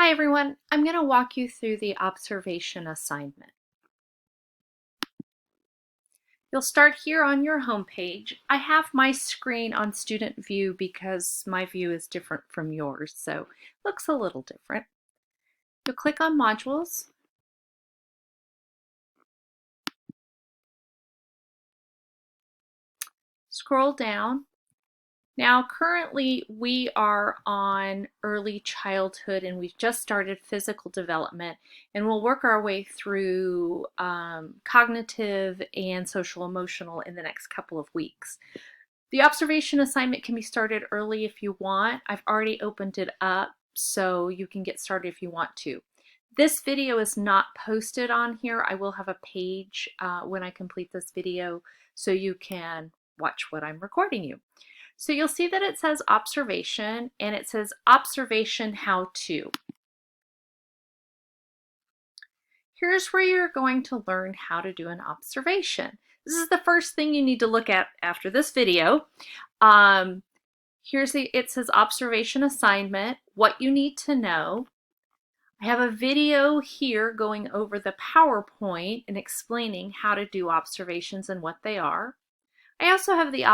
Hi everyone, I'm going to walk you through the observation assignment. You'll start here on your home page. I have my screen on student view because my view is different from yours, so it looks a little different. You'll click on modules. Scroll down. Now currently we are on early childhood and we've just started physical development, and we'll work our way through cognitive and social emotional in the next couple of weeks. The observation assignment can be started early if you want. I've already opened it up so you can get started if you want to. This video is not posted on here. I will have a page when I complete this video so you can watch what I'm recording you. So you'll see that it says observation and it says observation how to. Here's where you're going to learn how to do an observation. This is the first thing you need to look at after this video. It says observation assignment, what you need to know. I have a video here going over the PowerPoint and explaining how to do observations and what they are. I also have the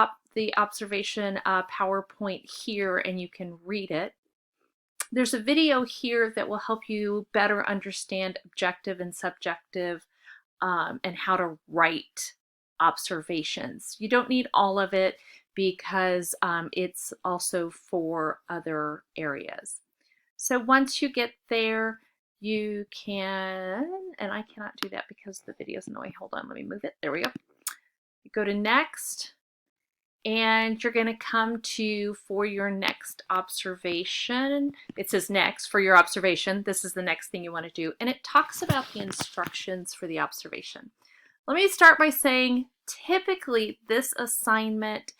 observation PowerPoint here and you can read it. There's a video here that will help you better understand objective and subjective and how to write observations. You don't need all of it because it's also for other areas. So once you get there, you can, and I cannot do that because the video is in the way. Hold on, let me move it. There we go. You go to next, and you're going to come to for your next observation. It says next for your observation. This is the next thing you want to do, and it talks about the instructions for the observation. Let me start by saying typically this assignment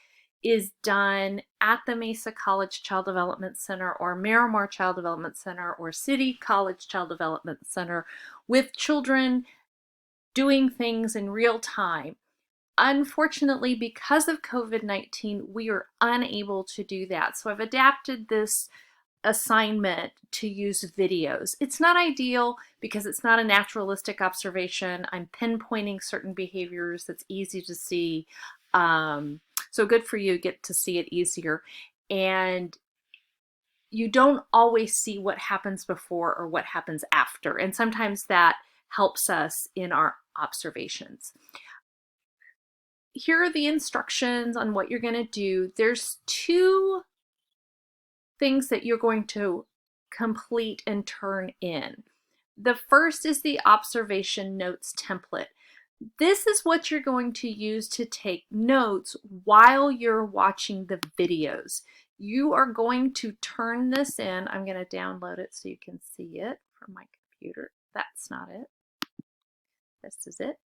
is done at the Mesa College Child Development Center or Miramar Child Development Center or City College Child Development Center with children doing things in real time. Unfortunately, because of COVID-19, we are unable to do that. So I've adapted this assignment to use videos. It's not ideal because it's not a naturalistic observation. I'm pinpointing certain behaviors that's easy to see. So good for you, get to see it easier. And you don't always see what happens before or what happens after. And sometimes that helps us in our observations. Here are the instructions on what you're going to do. There's two things that you're going to complete and turn in. The first is the observation notes template. This is what you're going to use to take notes while you're watching the videos. You are going to turn this in. I'm going to download it so you can see it from my computer. That's not it. This is it.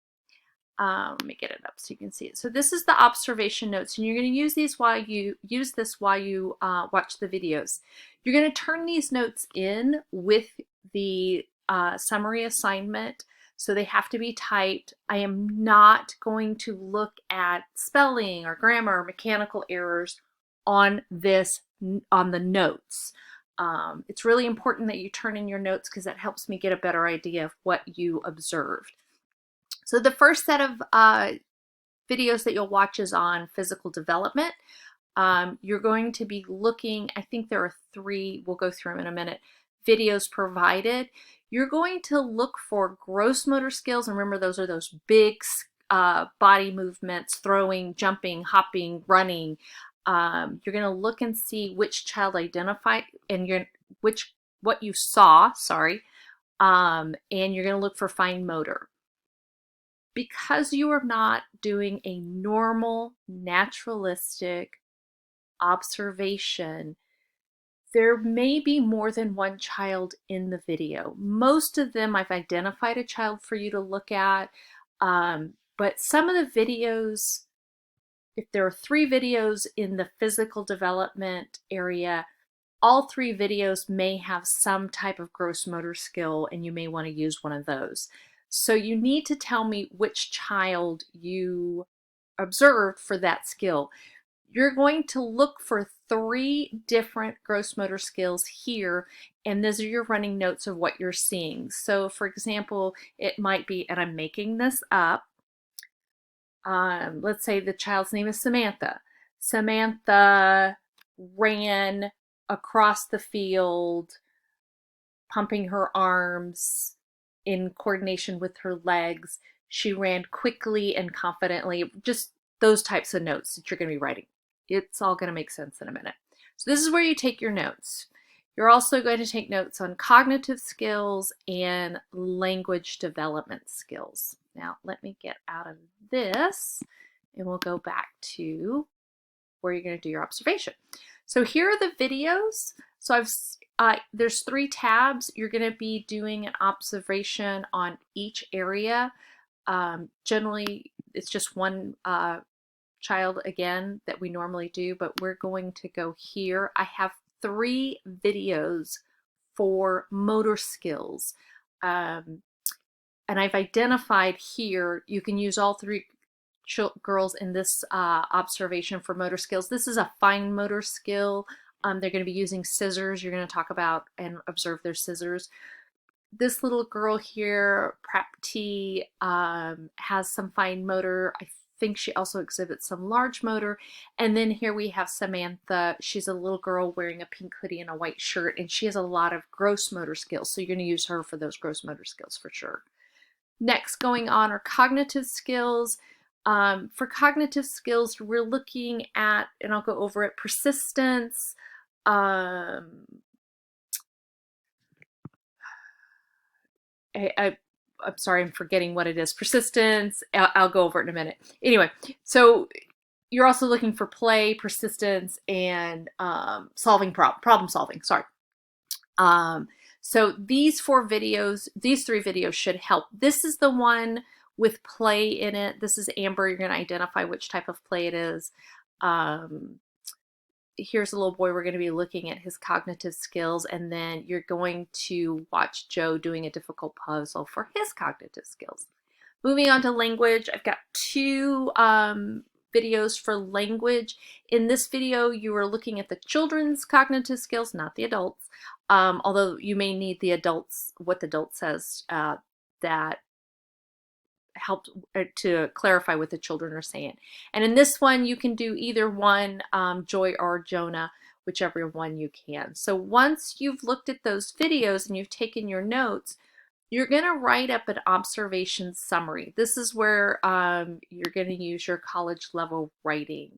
Let me get it up so you can see it. So this is the observation notes, and you're going to use these while you watch the videos. You're going to turn these notes in with the summary assignment, so they have to be typed. I am not going to look at spelling or grammar or mechanical errors on the notes. It's really important that you turn in your notes because that helps me get a better idea of what you observed. So the first set of videos that you'll watch is on physical development. You're going to be looking, I think there are 3, we'll go through them in a minute, videos provided. You're going to look for gross motor skills, and remember those are those big body movements, throwing, jumping, hopping, running. You're going to look and see which child identified and what you saw, and you're going to look for fine motor. Because you are not doing a normal, naturalistic observation, there may be more than one child in the video. Most of them, I've identified a child for you to look at, but some of the videos, if there are 3 videos in the physical development area, all 3 videos may have some type of gross motor skill, and you may want to use one of those. So you need to tell me which child you observed for that skill. You're going to look for 3 different gross motor skills here, and those are your running notes of what you're seeing. So for example, it might be, and I'm making this up, let's say the child's name is Samantha. Samantha ran across the field, pumping her arms in coordination with her legs. She ran quickly and confidently, just those types of notes that you're going to be writing. It's all going to make sense in a minute. So this is where you take your notes. You're also going to take notes on cognitive skills and language development skills. Now, let me get out of this and we'll go back to where you're going to do your observation. So here are the videos. So there's 3 tabs. You're going to be doing an observation on each area. Generally, it's just one child again that we normally do, but we're going to go here. I have 3 videos for motor skills. And I've identified here, you can use all 3 girls in this observation for motor skills. This is a fine motor skill. They're going to be using scissors. You're going to talk about and observe their scissors. This little girl here, Prep T, has some fine motor. I think she also exhibits some large motor. And then here we have Samantha. She's a little girl wearing a pink hoodie and a white shirt, and she has a lot of gross motor skills. So you're going to use her for those gross motor skills for sure. Next, going on are cognitive skills. For cognitive skills, we're looking at, and I'll go over it, persistence, I'm sorry, I'm forgetting what it is. Persistence, I'll go over it in a minute. Anyway, so you're also looking for play, persistence, and problem solving, sorry. So these 3 videos should help. This is the one with play in it. This is Amber. You're going to identify which type of play it is. Here's a little boy. We're going to be looking at his cognitive skills, and then you're going to watch Joe doing a difficult puzzle for his cognitive skills. Moving on to language, I've got 2 videos for language. In this video, you are looking at the children's cognitive skills, not the adults, although you may need the adults, what the adult says that helped to clarify what the children are saying. And in this one, you can do either one, Joy or Jonah, whichever one you can. So once you've looked at those videos and you've taken your notes, you're going to write up an observation summary. This is where you're going to use your college level writing.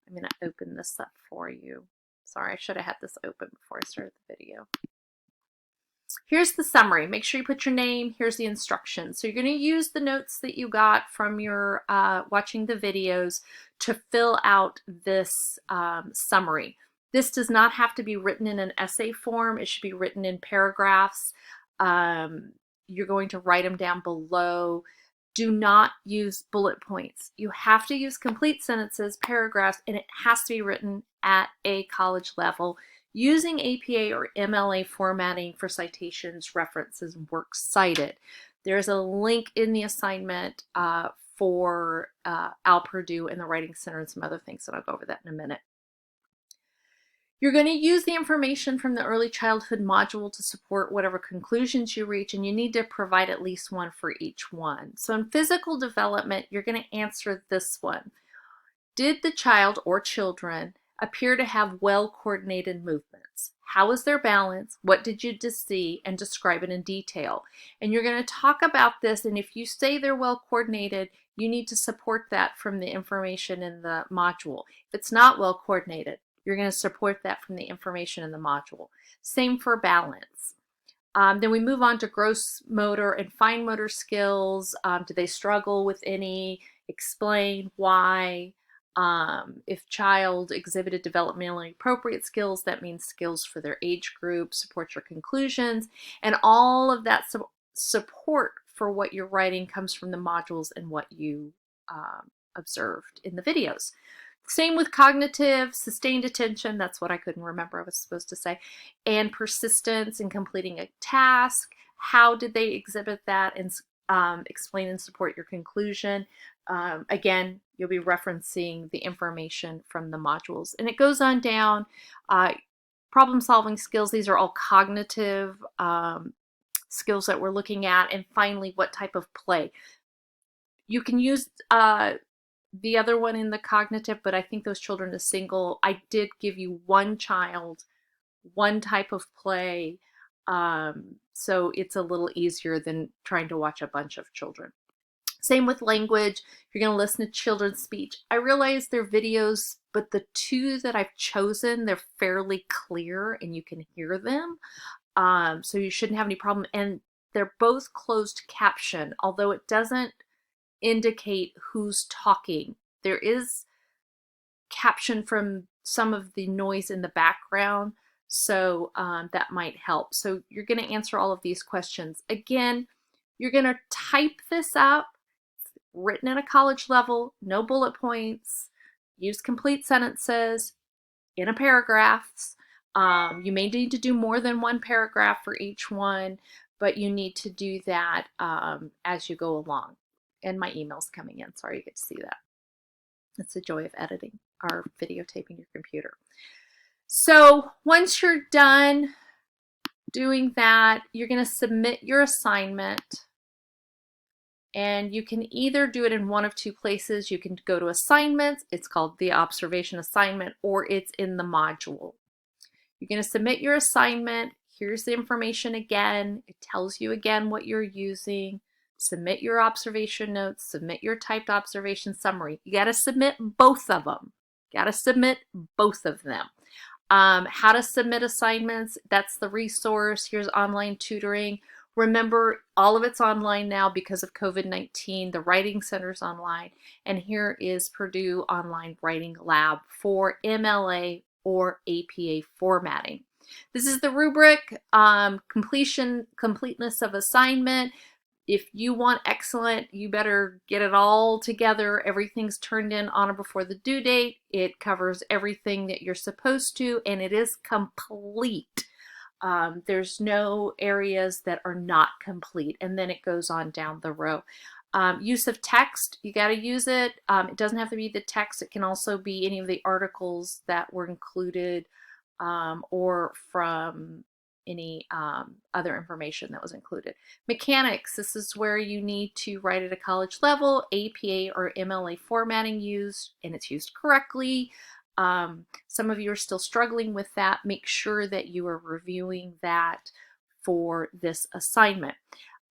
I'm going to open this up for you. Sorry, I should have had this open before I started the video. Here's the summary. Make sure you put your name. Here's the instructions. So you're going to use the notes that you got from your watching the videos to fill out this summary. This does not have to be written in an essay form. It should be written in paragraphs. You're going to write them down below. Do not use bullet points. You have to use complete sentences, paragraphs, and it has to be written at a college level using APA or MLA formatting for citations, references, and works cited. There's a link in the assignment for Al Purdue and the Writing Center and some other things, and I'll go over that in a minute. You're going to use the information from the early childhood module to support whatever conclusions you reach, and you need to provide at least one for each one. So in physical development, you're going to answer this one. Did the child or children appear to have well-coordinated movements? How is their balance? What did you see? And describe it in detail. And you're going to talk about this, and if you say they're well-coordinated, you need to support that from the information in the module. If it's not well-coordinated, you're going to support that from the information in the module. Same for balance. Then we move on to gross motor and fine motor skills. Do they struggle with any? Explain why. If child exhibited developmentally appropriate skills, that means skills for their age group, support your conclusions, and all of that support for what you're writing comes from the modules and what you observed in the videos. Same with cognitive, sustained attention, that's what I couldn't remember I was supposed to say, and persistence in completing a task. How did they exhibit that, and explain and support your conclusion. Again, you'll be referencing the information from the modules. And it goes on down. Problem solving skills, these are all cognitive skills that we're looking at. And finally, what type of play. You can use the other one in the cognitive, but I think those children are single. I did give you one child, one type of play. So it's a little easier than trying to watch a bunch of children. Same with language. You're going to listen to children's speech. I realize they're videos, but the two that I've chosen, they're fairly clear and you can hear them. So you shouldn't have any problem. And they're both closed caption, although it doesn't indicate who's talking. There is caption from some of the noise in the background, so that might help. So you're going to answer all of these questions. Again, you're going to type this up, written at a college level, no bullet points, use complete sentences in a paragraphs. You may need to do more than one paragraph for each one, but you need to do that as you go along. And my email's coming in. Sorry you get to see that. That's the joy of editing or videotaping your computer. So once you're done doing that, you're going to submit your assignment. And you can either do it in one of two places. You can go to assignments. It's called the observation assignment, or it's in the module. You're going to submit your assignment. Here's the information again. It tells you again what you're using. Submit your observation notes, submit your typed observation summary. You got to submit both of them. Got to submit both of them. How to submit assignments, that's the resource. Here's online tutoring. Remember, all of it's online now because of COVID-19. The Writing Center's online. And here is Purdue Online Writing Lab for MLA or APA formatting. This is the rubric, completeness of assignment. If you want excellent, you better get it all together. Everything's turned in on or before the due date. It covers everything that you're supposed to, and it is complete. There's no areas that are not complete, and then it goes on down the row. Use of text, you got to use it. It doesn't have to be the text. It can also be any of the articles that were included or from any other information that was included. Mechanics, this is where you need to write at a college level, APA or MLA formatting used, and it's used correctly. Some of you are still struggling with that. Make sure that you are reviewing that for this assignment.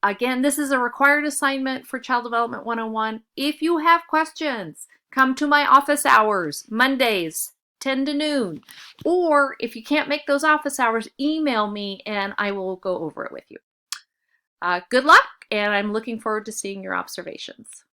Again, this is a required assignment for Child Development 101. If you have questions, come to my office hours, Mondays, 10 to noon. Or if you can't make those office hours, email me and I will go over it with you. Good luck, and I'm looking forward to seeing your observations.